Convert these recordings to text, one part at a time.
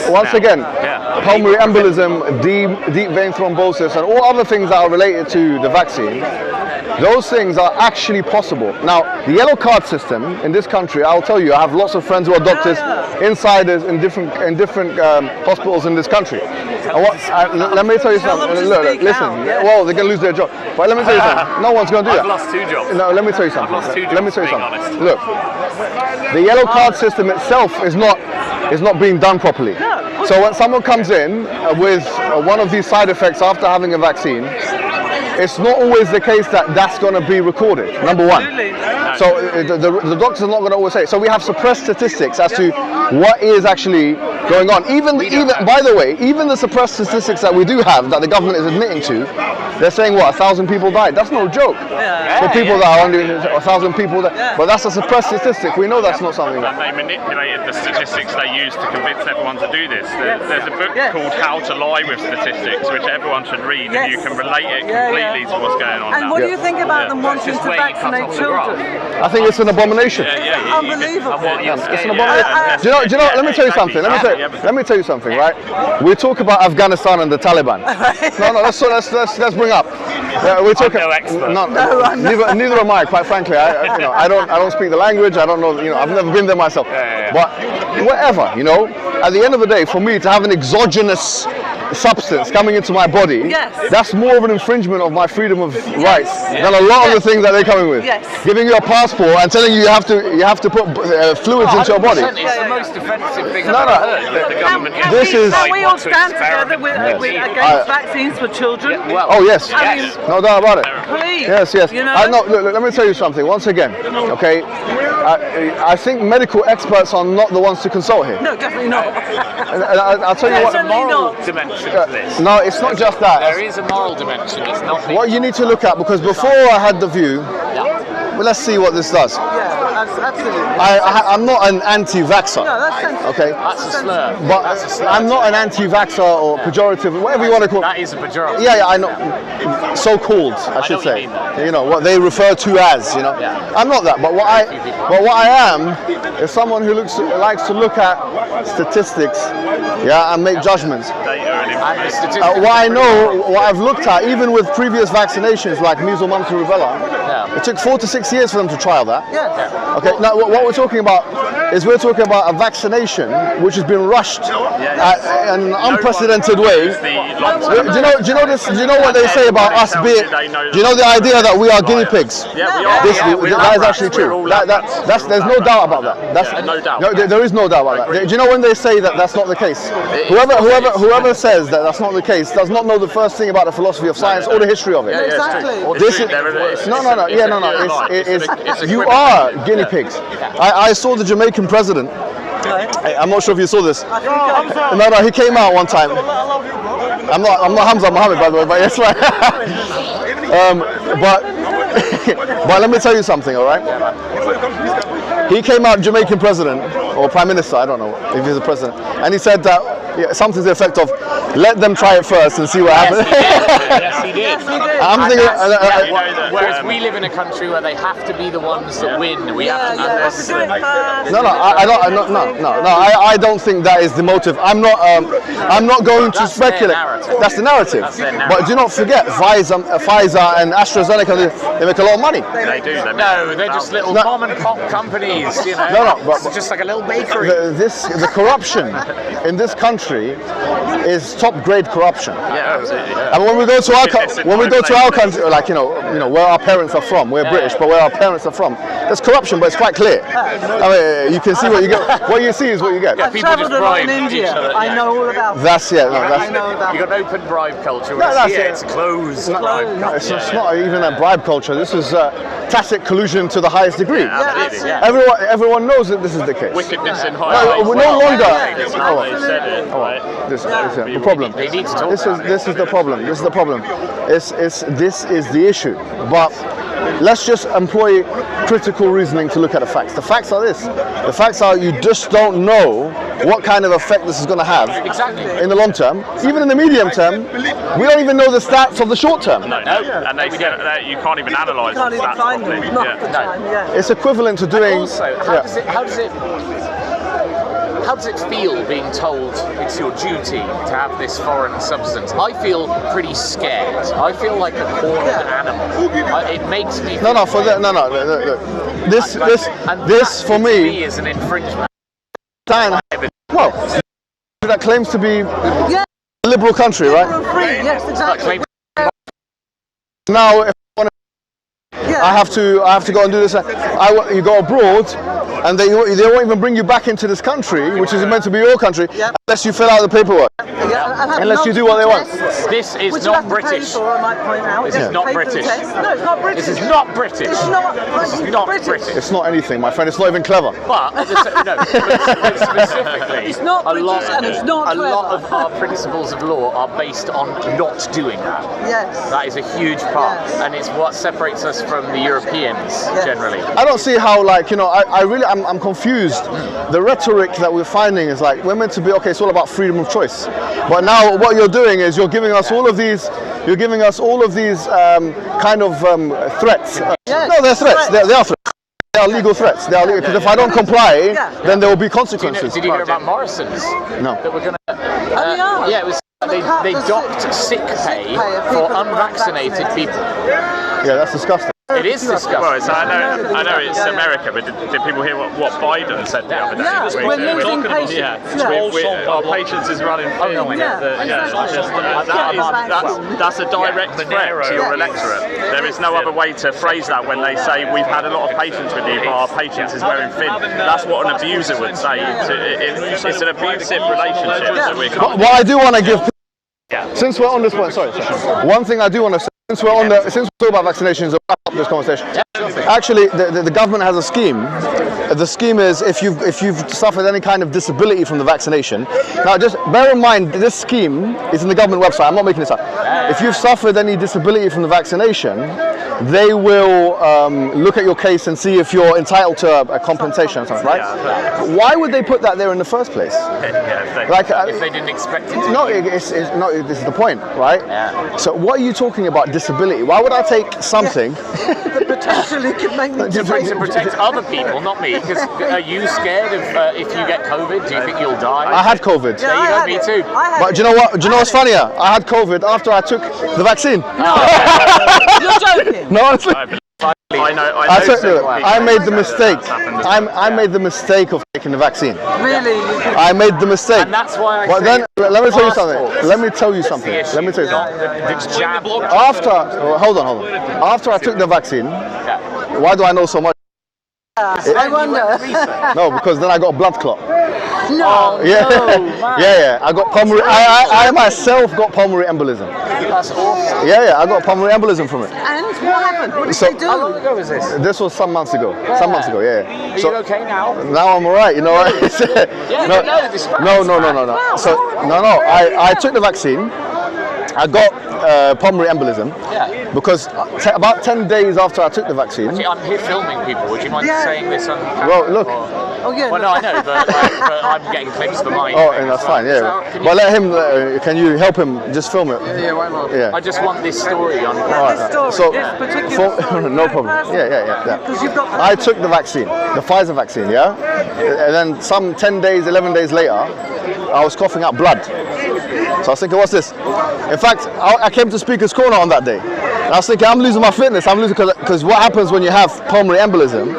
once again, pulmonary embolism, deep vein thrombosis, and all other things that are related to the vaccine, those things are actually possible. Now, the yellow card system in this country, I'll tell you, I have lots of friends who are doctors, insiders in different hospitals in this country. Let me tell you something. Look, listen. Well, they're going to lose their job. But let me tell you something. No one's going to do that. I've lost 2 jobs. No, let me tell you something. I've lost 2 jobs, let me tell you something. honest. Look, the yellow card system itself is not being done properly. So when someone comes in with one of these side effects after having a vaccine, it's not always the case that that's going to be recorded, number one. So the doctors are not going to always say it. So we have suppressed statistics as to what is actually going on. Even by the way, even the suppressed statistics that we do have, that the government is admitting to, they're saying what, 1,000 people died. That's no joke. For people that are under 1,000 people, but that's a suppressed statistic. We know that's not something. And they manipulated the statistics they used to convince everyone to do this. There's a book called How to Lie with Statistics, which everyone should read, and you can relate it completely to what's going on now. And what do you think about them wanting to vaccinate children? I think it's an abomination. Unbelievable. It's an abomination. Do you know? Let me tell you something. Let me tell you something. Right? We talk about Afghanistan and the Taliban. No. Let's bring up. We're talking. Neither am I. Quite frankly, I don't speak the language. I don't know. I've never been there myself. But whatever. At the end of the day, for me to have an exogenous substance coming into my body, that's more of an infringement of my freedom of rights than a lot of the things that they're coming with. Giving you a passport and telling you you have to put fluids into your body. It's the most offensive thing I've ever heard that the government Can we all stand together against vaccines for children? Oh yes, no doubt about it. Please. Yes. Look, let me tell you something. Once again, okay, I think medical experts are not the ones to consult here. No, definitely not. I'll tell you what. There's a moral dimension to this. No, it's not just that. There is a moral dimension. It's not. What you need to look at, because before I had the view, well, let's see what this does. Absolutely. I'm not an anti-vaxxer. No, that's sensitive. Okay. That's a slur. But I'm not an anti-vaxxer or pejorative, whatever you want to call it. That is a pejorative. Yeah, I know. So-called, I should say. You mean what they refer to as. I'm not that. But what I am is someone who likes to look at statistics, and make judgments. What I know, what I've looked at, even with previous vaccinations like measles, mumps, and rubella, it took 4 to 6 years for them to trial that. Okay. Now, what we're talking about is we're talking about a vaccination which has been rushed in an unprecedented way. Do you know what they say about us being? Do you know the idea that we are guinea pigs? That is actually true. There's no doubt about that. No doubt. There is no doubt about that. Do you know when they say that that's not the case? Whoever says that that's not the case does not know the first thing about the philosophy of science or the history of it. Exactly. You are guinea pigs. I saw the Jamaican president. I'm not sure if you saw this. No, he came out one time. I'm not Hamza Mohammed, by the way, but that's right. But let me tell you something, all right? He came out, Jamaican president or prime minister, I don't know if he's a president, and he said that something to the effect of, let them try it first and see what happens. Yes, he did. I'm thinking. Whereas we live in a country where they have to be the ones that win. We have to do this. I don't think that is the motive. I'm not going to speculate. That's the narrative. But do not forget, Pfizer and AstraZeneca, they make a lot of money. They do. They're just little mom and pop companies. But it's just like a little bakery. The corruption in this country is top grade corruption. Yeah, absolutely. And when we go to our country, like where our parents are from, we're British, but where our parents are from, there's corruption, but it's quite clear. I mean, you can see what you get. What you see is what you get. I've travelled a lot in India. I know all about it. I know about it. You've got an open bribe culture. It's closed. It's not even a bribe culture. This is tacit collusion to the highest degree. Everyone knows that this is the case. Wickedness in high. We're no longer. The problem. They need to talk this is the problem. This is the problem. This is the issue. But let's just employ critical reasoning to look at the facts. The facts are this. The facts are you just don't know what kind of effect this is going to have in the long term. Even in the medium term, we don't even know the stats of the short term. No. And you can't even analyse the stats properly. It's equivalent to doing. And also, how does it how does it feel being told it's your duty to have this foreign substance? I feel pretty scared. I feel like a cornered animal. It makes me. No. For that, no. This for me is an infringement. Well, that claims to be a liberal country, right? Yes, exactly. Now, if I have to go and do this. You go abroad, and they won't even bring you back into this country, which is meant to be your country, unless you fill out the paperwork. Unless you do what they want. This is not British. I might point out. This is not British. No, it's not British. This is not British. It's not British. It's not anything, my friend. It's not even clever. But specifically, it's not British and it's not clever. A lot of our principles of law are based on not doing that. Yes. That is a huge part, and it's what separates us from the Europeans generally. I don't see how, like, you know, I'm confused. The rhetoric that we're finding is like, we're meant to be, okay, it's all about freedom of choice. But now what you're doing is you're giving us all of these, kind of threats. No, they're threats. They are threats. They are legal threats. They are legal, because if I don't comply, then there will be consequences. Did you hear about Morrison's? No. That we're gonna. Yeah, it was. They docked sick pay for unvaccinated people. Yeah, that's disgusting. It is disgusting. Well, I know it's America, but did people hear what Biden said the other day? Yeah, we're losing patients. Our patience is running thin. That's a direct threat to your electorate. There is no other way to phrase that when they say we've had a lot of patience with you, but our patience is wearing thin. That's what an abuser would say. It's an abusive relationship that we're coming. What I do want to give, since we're on this point, sorry. One thing I do want to say, since we're talking about vaccinations, I'll wrap up this conversation. Actually, the government has a scheme. The scheme is if you've suffered any kind of disability from the vaccination. Now, just bear in mind, this scheme is in the government website. I'm not making this up. If you've suffered any disability from the vaccination, they will look at your case and see if you're entitled to a compensation or something, right? Why would they put that there in the first place? Like, if they didn't expect it to. No, this is the point, right? So what are you talking about disability? Why would I take something that potentially could make me to protect other people, not me? Because are you scared of if you get COVID? Do you think you'll die? I had COVID. Yeah, you know, me too. But do you know what? Do you know what's funnier? I had COVID after I took the vaccine. No, you're joking. No, honestly. I made the mistake. I made the mistake of taking the vaccine. Really? I made the mistake. And that's why I. But then, let me tell you something. Let me tell you something. Hold on. After I took the vaccine, why do I know so much? I wonder. No, because then I got a blood clot. No. Yeah. I got pulmonary. I myself got pulmonary embolism. That's awesome. Yeah. I got pulmonary embolism from it. And what happened? What did they do? How long ago was this? This was some months ago. Yeah. Some months ago. Yeah. Are you okay now? Now I'm alright. You know what? No. So I took the vaccine. I got pulmonary embolism because about 10 days after I took the vaccine. Actually, I'm here filming people. Would you mind saying this on camera? Well, look. Oh yeah. Well, no, I know, but I'm getting clips for mine. Oh, and that's fine. Yeah. But let him. Can you help him? Just film it. Yeah, why not? Yeah. I just want this story on. So, no problem. Yeah. I took the vaccine, the Pfizer vaccine. Yeah. And then some 10 days, 11 days later, I was coughing out blood. So I was thinking, what's this? In fact, I came to Speaker's Corner on that day. And I was thinking, I'm losing my fitness. I'm losing because what happens when you have pulmonary embolism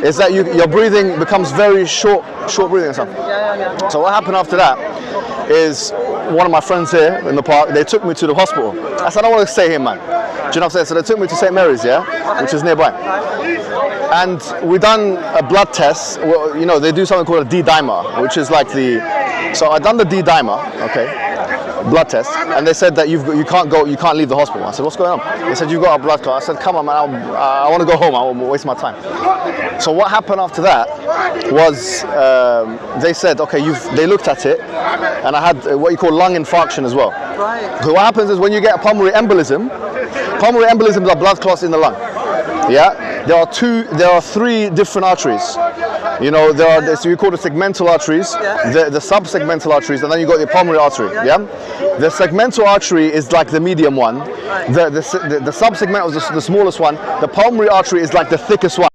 is that your breathing becomes very short breathing or something. So what happened after that is one of my friends here in the park, they took me to the hospital. I said, I don't want to stay here, man. Do you know what I'm saying? So they took me to St. Mary's, which is nearby. And we done a blood test. Well, you know, they do something called a D-dimer, which is like so I done the D-dimer, blood test, and they said that you can't leave the hospital. I said, what's going on? They said, you've got a blood clot. I said, come on, man, I want to go home. I won't waste my time. So what happened after that was they said, okay, they looked at it, and I had what you call lung infarction as well. Right. So what happens is when you get a pulmonary embolisms are blood clots in the lung. Yeah, there are 3 different arteries. You know, so you call the segmental arteries, the subsegmental arteries, and then you got the pulmonary artery. Yeah, the segmental artery is like the medium one. The subsegmental is the smallest one. The pulmonary artery is like the thickest one.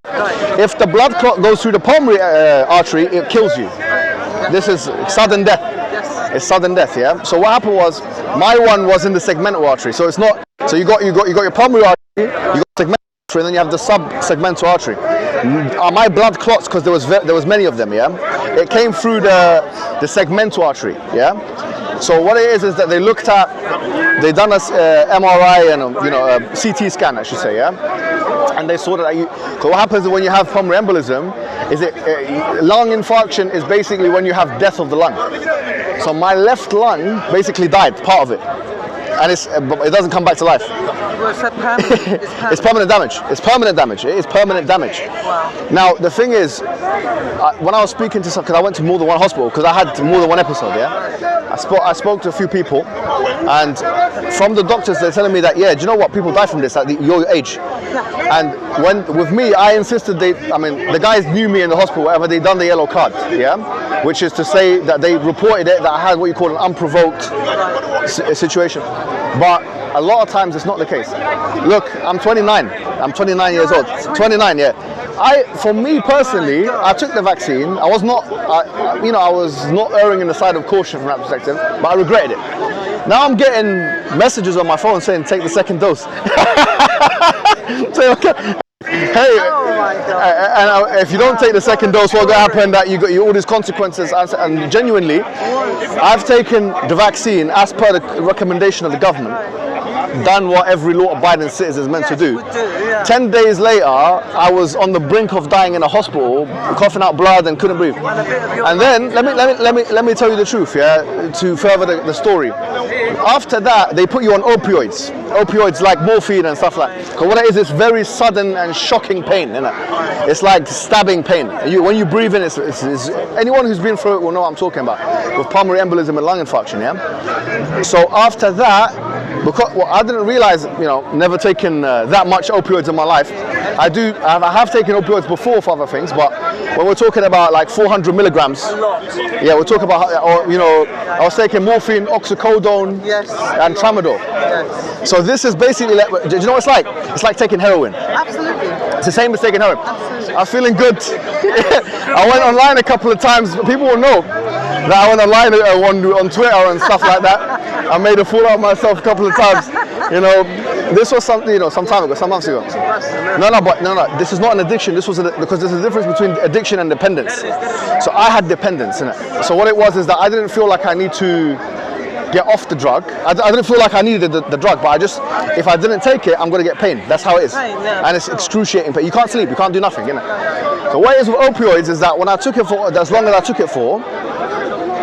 If the blood clot goes through the pulmonary artery, it kills you. This is sudden death. It's sudden death, yeah. So what happened was, my one was in the segmental artery. So it's not. So you got your pulmonary artery, you got segmental artery, and then you have the sub-segmental artery. My blood clots, because there was many of them, yeah. It came through the segmental artery, yeah. So what it is that they they done a MRI and a CT scan, I should say, yeah. And they saw that so what happens when you have pulmonary embolism is lung infarction is basically when you have death of the lung. So my left lung basically died, part of it, and it doesn't come back to life. It's permanent damage. It's permanent damage. It is permanent damage. Wow. Now the thing is, when I was speaking to some, because I went to more than one hospital, because I had more than one episode, yeah. I spoke to a few people, and from the doctors they're telling me that, yeah, do you know what, people die from this at your age. And with me, I insisted the guys knew me in the hospital, whatever, they done the yellow card, yeah, which is to say that they reported it, that I had what you call an unprovoked situation. But a lot of times it's not the case. Look, I'm 29. I'm 29 years old. 29, yeah. For me personally, I took the vaccine. I was not, I was not erring in the side of caution from that perspective, but I regretted it. Now I'm getting messages on my phone saying take the second dose. So, okay. Hey, and if you don't take the second dose, what's going to happen? That you got all these consequences. And genuinely, I've taken the vaccine as per the recommendation of the government, done what every law-abiding citizen is meant to do. 10 days later, I was on the brink of dying in a hospital, coughing out blood and couldn't breathe. And then let me tell you the truth, yeah, to further the story. After that, they put you on opioids like morphine and stuff like that. Because what it is, it's very sudden and shocking pain, isn't it? It's like stabbing pain. When you breathe in, it's anyone who's been through it will know what I'm talking about, with pulmonary embolism and lung infarction, yeah. So after that, because I didn't realize, never taken that much opioids in my life. I have taken opioids before for other things, but when we're talking about like 400 milligrams, yeah, we're talking about, I was taking morphine, oxycodone, and tramadol. Yes. So this is basically like, do you know what it's like? It's like taking heroin. Absolutely. It's the same as taking heroin. Absolutely. I'm feeling good. I went online a couple of times, but people will know that I went online on Twitter and stuff like that. I made a fool out of myself a couple of times. This was something, some time ago, some months ago. No, this is not an addiction. This was because there's a difference between addiction and dependence. So I had dependence in it. So what it was is that I didn't feel like I need to get off the drug. I didn't feel like I needed the drug, but if I didn't take it, I'm going to get pain. That's how it is. And it's excruciating pain. You can't sleep, you can't do nothing, So what it is with opioids is that when I took it for, as long as I took it for,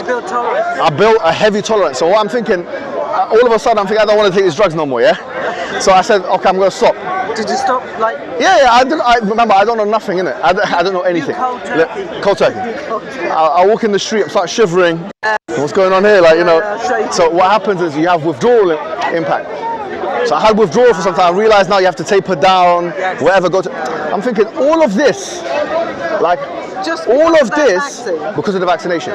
I built a heavy tolerance. So what I'm thinking, all of a sudden I'm thinking I don't want to take these drugs no more, yeah? So I said, okay, I'm going to stop. Did you stop, like? Yeah, remember, I don't know nothing, innit? I don't know anything. Cold turkey. Cold turkey. I walk in the street, I start shivering. What's going on here? So what happens is you have withdrawal impact. So I had withdrawal for some time. I realized now you have to taper down, whatever. I'm thinking all of this, because of the vaccination.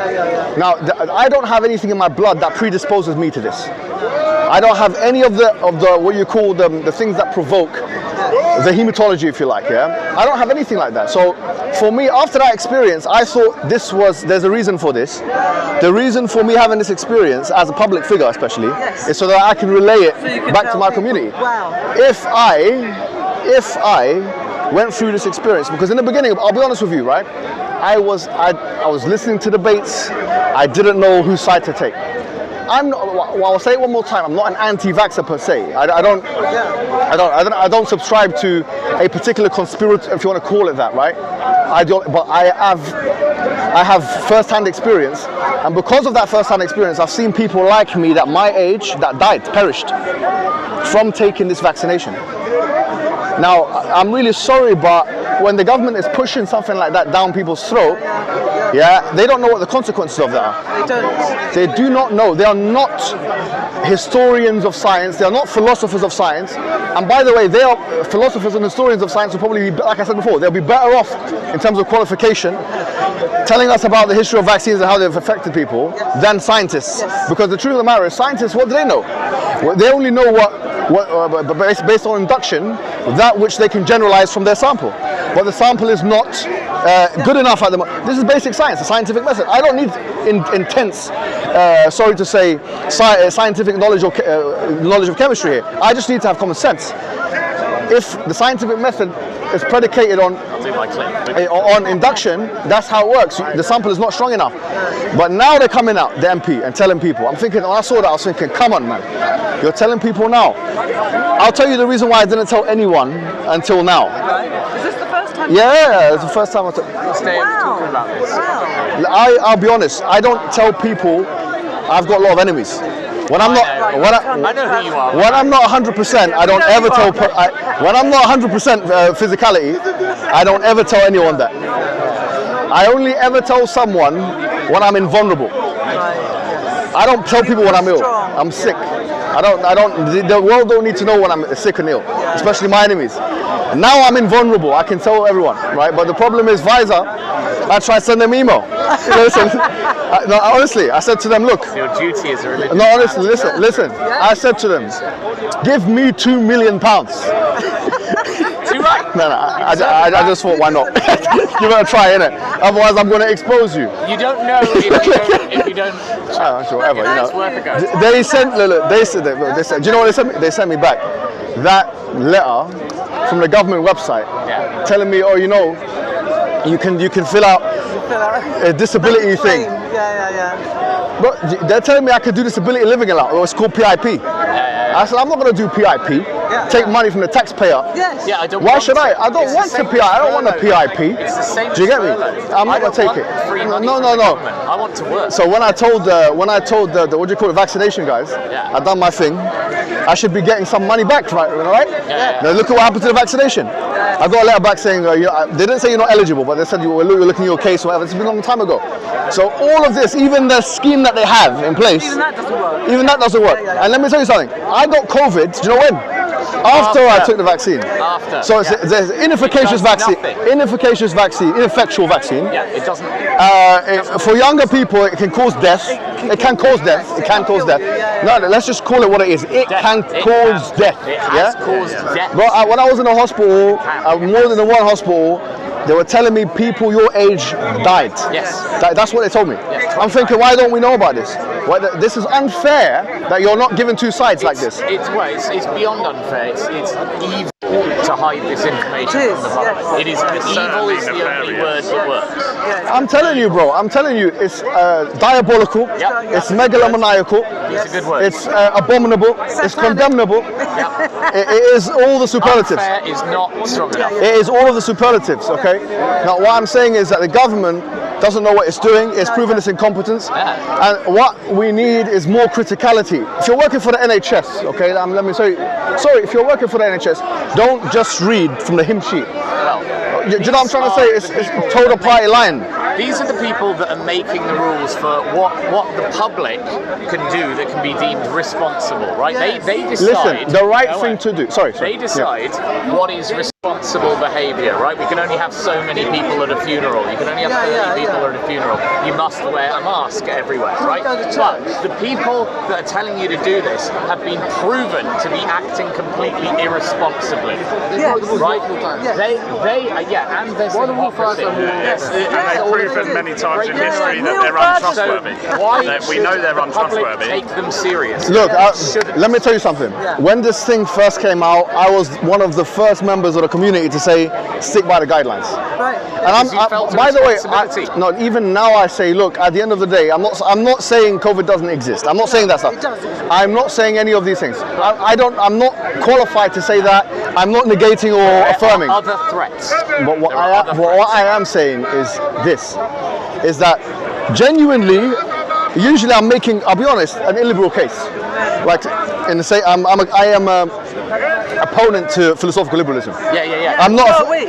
Now, I don't have anything in my blood that predisposes me to this. I don't have any of the what you call the things that provoke the hematology, if you like, yeah? I don't have anything like that. So for me, after that experience, I thought there's a reason for this. The reason for me having this experience, as a public figure especially, is so that I can relay it back to my community. Wow. If I went through this experience, because in the beginning, I'll be honest with you, right? I was listening to debates. I didn't know whose side to take. I'll say it one more time. I'm not an anti-vaxxer per se. I don't subscribe to a particular conspiracy, if you want to call it that, right? But I have first-hand experience, and because of that first-hand experience, I've seen people like me that my age that perished from taking this vaccination. Now, I'm really sorry, but when the government is pushing something like that down people's throat, they don't know what the consequences of that are. They don't. They do not know. They are not historians of science. They are not philosophers of science. And by the way, they are philosophers and historians of science will probably be, like I said before, they'll be better off in terms of qualification telling us about the history of vaccines and how they've affected people than scientists. Because the truth of the matter is, scientists, what do they know? They only know based on induction, that which they can generalize from their sample. But the sample is not good enough at the moment. This is basic science, a scientific method. I don't need intense, sorry to say, scientific knowledge or knowledge of chemistry here. I just need to have common sense. If the scientific method is predicated on induction, that's how it works. The sample is not strong enough. But now they're coming out, the MP, and telling people. I'm thinking, when I saw that, I was thinking, come on, man. You're telling people now. I'll tell you the reason why I didn't tell anyone until now. Is this the first time? Yeah, it's the first time I told. Talking about this. Wow. I'll be honest, I don't tell people I've got a lot of enemies. When I'm not, I know who you are. when I'm not 100%, I don't ever tell. When I'm not 100% physicality, I don't ever tell anyone that. I only ever tell someone when I'm invulnerable. I don't tell people when I'm ill. I'm sick. I don't. The world don't need to know when I'm sick and ill, especially my enemies. Now I'm invulnerable. I can tell everyone, right? But the problem is, Visor. I tried to send them email. Listen, no, honestly, I said to them, look. Your duty is a religious. No, honestly, listen. I said to them, give me £2 million. Too right. No, I just thought, why not? Give it a try, innit? Otherwise, I'm going to expose you. You don't know if you don't. Whatever, you know. It's worth a go. They sent. They said. Do you know what they sent me? They sent me back that letter from the government website, telling me, oh, you know, you can fill out a disability thing. Yeah. But they're telling me I could do disability living allowance. It's called PIP. I said, I'm not going to do PIP. Take money from the taxpayer. Yes. Yeah, I don't. Why should I? I don't want to PIP. I don't want a PIP. It's the same. Do you get me? I'm not going to take it. No. I want to work. So when I told the what do you call it, vaccination guys, I done my thing. I should be getting some money back, right? Yeah. Now look at what happened to the vaccination. I got a letter back saying they didn't say you're not eligible, but they said you're looking at your case or whatever. It's been a long time ago. So all of this, even the scheme that they have in place, Even that doesn't work. Even that doesn't work. Yeah. And let me tell you something. I got COVID. Do you know when? After I took the vaccine. After. So there's inefficacious vaccine. Ineffectual vaccine. Yeah, it doesn't. For younger people, it can cause death. It can cause death. No, let's just call it what it is. It can cause death. It has caused death. But when I was in a hospital, more than one hospital, they were telling me people your age died. Yes. That's what they told me. Yes, I'm thinking, why don't we know about this? This is unfair that you're not given two sides like this. It's beyond unfair. It's evil to hide this information from the public. It is evil is the only word that works. I'm telling you, bro. It's diabolical. Yep. It's megalomaniacal. It's a good word. It's abominable. It's condemnable. It is all the superlatives. Unfair is not strong enough. It is all of the superlatives, okay? Now, what I'm saying is that the government doesn't know what it's doing. It's proven its incompetence. And what we need is more criticality. If you're working for the NHS, okay, let me say, sorry, if you're working for the NHS, don't just read from the hymn sheet. Do you know what I'm trying to say? It's total party line. These are the people that are making the rules for what the public can do that can be deemed responsible, right? They decide. Listen, the right thing to do. Sorry. They decide what is responsible behaviour, right? We can only have so many people at a funeral. You can only have 30 people at a funeral. You must wear a mask everywhere, right? But the people that are telling you to do this have been proven to be acting completely irresponsibly, right? And there's hypocrisy. And they've proven many times in history that they're untrustworthy. We know they're untrustworthy. Take them seriously. Look, let me tell you something. When this thing first came out, I was one of the first members of the community to say, stick by the guidelines. Right. And by the way, even now I say, look, at the end of the day, I'm not saying COVID doesn't exist. I'm not saying that stuff. It does. I'm not saying any of these things. I'm not qualified to say that. I'm not negating or affirming. Other threats. But what I am saying is this, is that genuinely, usually I'll be honest, an illiberal case. Like, I am opponent to philosophical liberalism. Yeah. I'm not. So are we.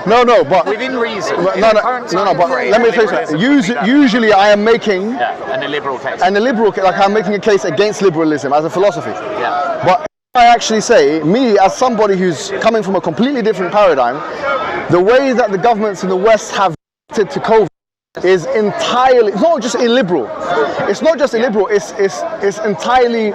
No, but within reason. But let me tell you something. Usually I am making an illiberal case. Like I'm making a case against liberalism as a philosophy. Yeah. But I actually say, me as somebody who's coming from a completely different paradigm, the way that the governments in the West have reacted to COVID is entirely, it's not just illiberal. It's not just illiberal. It's entirely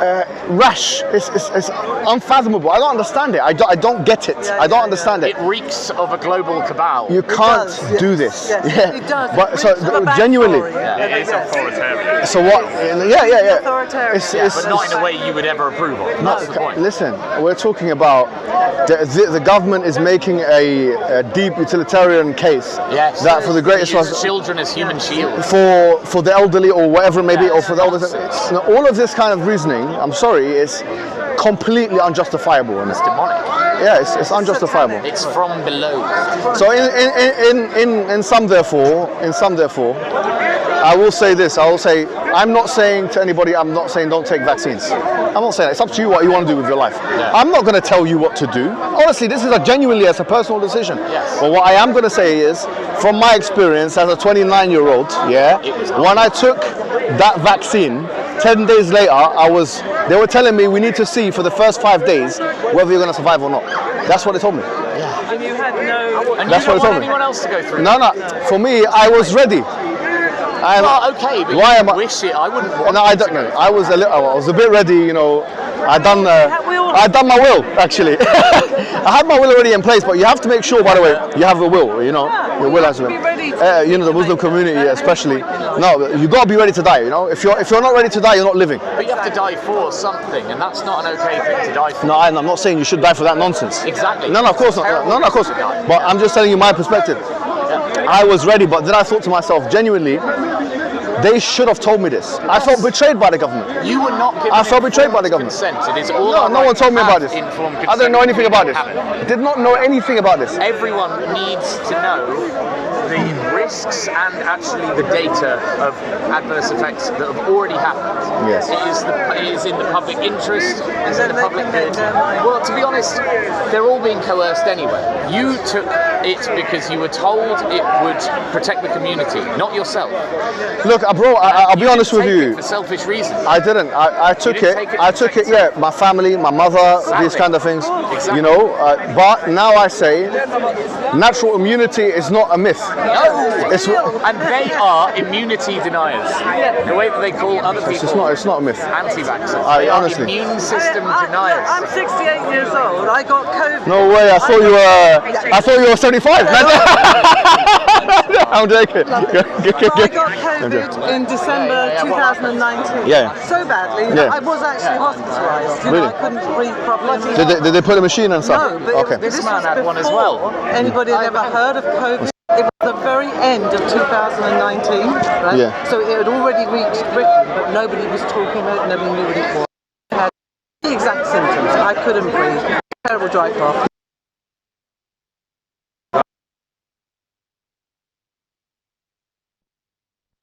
rash. It's unfathomable. I don't understand it. I don't get it. I don't understand it. It reeks of a global cabal. You can't do this. Yes, Yeah. it does. But so genuinely. It is authoritarian. So what? Yeah. Authoritarian. But not in a way you would ever approve of. That's the point. Listen, we're talking about the government is making a deep utilitarian case that for the greatest use children as human shields. for the elderly or whatever it may be, or for the elders. Now, all of this kind of reasoning, I'm sorry, is completely unjustifiable. It's demonic. Yeah, it's unjustifiable. It's from below. So in some therefore, I will say this. I will say I'm not saying to anybody. I'm not saying don't take vaccines. I'm not saying that. It's up to you what you want to do with your life. Yeah. I'm not going to tell you what to do. Honestly, this is genuinely as a personal decision. Yes. But what I am going to say is, from my experience as a 29-year-old, when I took that vaccine, 10 days later, they were telling me we need to see for the first 5 days whether you're going to survive or not. That's what they told me. Yeah. And you had no... And That's you don't what they want told me. anyone else to go through. No. For me, I was ready. Well, okay, but why you am I? wish it. I wouldn't want No, I don't know. I was a bit ready, you know. I done my will actually. I had my will already in place, but you have to make sure, by the way, you have a will. You know, your will has to be ready. You know, the Muslim community, especially. No, you got to be ready to die. You know, if you're not ready to die, you're not living. But you have to die for something, and that's not an okay thing to die for. No, I'm not saying you should die for that nonsense. Exactly. No, of course not. No, of course not. But I'm just telling you my perspective. I was ready, but then I thought to myself, genuinely, they should have told me this. I felt betrayed by the government. You were not given I felt betrayed by the government. consent. It is all No one told me about this. Informed I didn't know anything about this. consent. Did not know anything about this. Everyone needs to know the risks and actually the data of adverse effects that have already happened. Yes. It is in the public interest, it's in the public good. Well, to be honest, they're all being coerced anyway. You took it because you were told it would protect the community, not yourself. Look, bro, I'll be honest with you. For selfish reasons. I didn't. I took it. I took it. Yeah, my family, my mother, these kind of things. Exactly. You know. But now I say, natural immunity is not a myth. No, It's and they are immunity deniers. The way that they call other people. it's not a myth. Anti-vaxxers. I They are honestly- immune system deniers. I'm 68 years old. I got COVID. No way. I thought you were 75. I'm joking. I got COVID in December 2019. Yeah. So badly Yeah. that I was actually hospitalised. You Really? know, I couldn't breathe properly. Did they put a machine and stuff? No, but Okay. This man had one as well. Anybody had ever heard of COVID? It was the very end of 2019, right? Yeah. So it had already reached Britain, but nobody was talking about it, nobody knew what it was. I had the exact symptoms. I couldn't breathe. Terrible dry cough.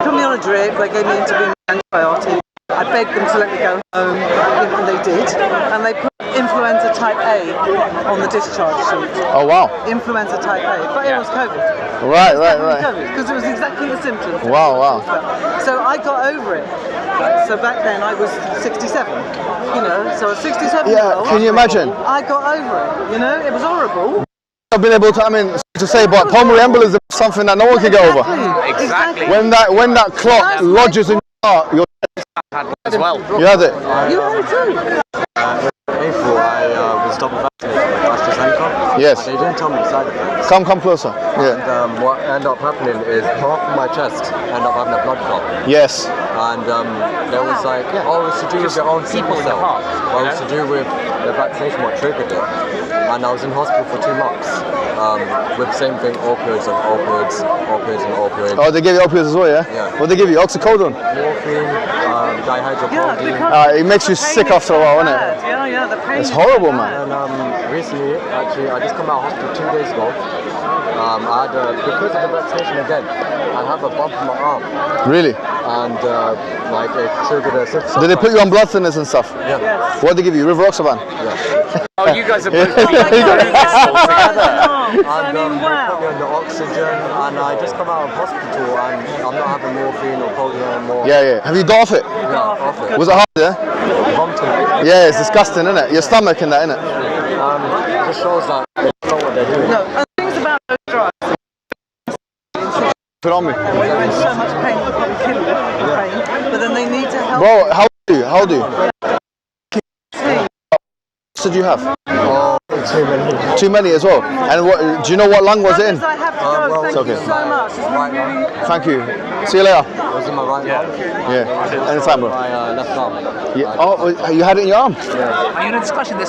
Put me on a drip, they gave me intravenous antibiotics. I begged them to let me go home, and they did. And they put influenza type A on the discharge sheet. Oh wow. Influenza type A, but it was COVID. Right. Because it was exactly the symptoms. Wow. So I got over it. So back then I was 67. You know, so a 67-year-old. Yeah. Can you imagine? I got over it. You know, it was horrible. I've been able to say, but pulmonary embolism is something that no one can get over. Exactly. When that clot lodges in your heart, you're As well. you had it. You had it too. April, I was double vaccinated with AstraZeneca. Yes. They didn't tell me the side effects. Come closer. Yeah. And what ended up happening is half of my chest ended up having a blood clot. Yes. And there was like, oh, it's to do with your own people sickle in the cell. heart, Well, it's to do with the vaccination, what triggered it. And I was in hospital for 2 months with the same thing, opioids. Oh, they gave you opioids as well, yeah? Yeah. What they give you? Oxycodone? Morphine, dihydrocodeine. Yeah, because It makes you sick after a while, isn't it? Yeah, the pain. It's is horrible, bad. man. And recently, actually, I just come out of hospital 2 days ago. I had because of the vaccination again, I have a bump in my arm, Really? and like it triggered a symptom. Did they put you on blood thinners and stuff? Yeah. Yes. What did they give you? Rivaroxaban? Yeah. Oh, you guys are both Yeah. doing this all together. I And mean, they put me wow. on the oxygen, and I just come out of hospital, and I'm not having morphine or codeine anymore. Yeah. Have you got off it? Yeah, off it. Was it hard, yeah? Vomiting. Yeah, it's disgusting, isn't it? Your stomach and that, isn't it? It just shows that they know what they're doing. No, and things about those drugs. Put it on me. When you're in so much pain, it will probably kill you. Pain, but then they need to help. Bro, how old are you? did you have? Oh, too many. Too many as well. And what? Do you know what lung was it in? I have to go. Thank okay. you so much. It's Right really, lung. Thank you. See you later. It was in my right lung. Yeah. Anytime, bro. My left arm. Yeah. Oh, you had it in your arm? Are you in a discussion?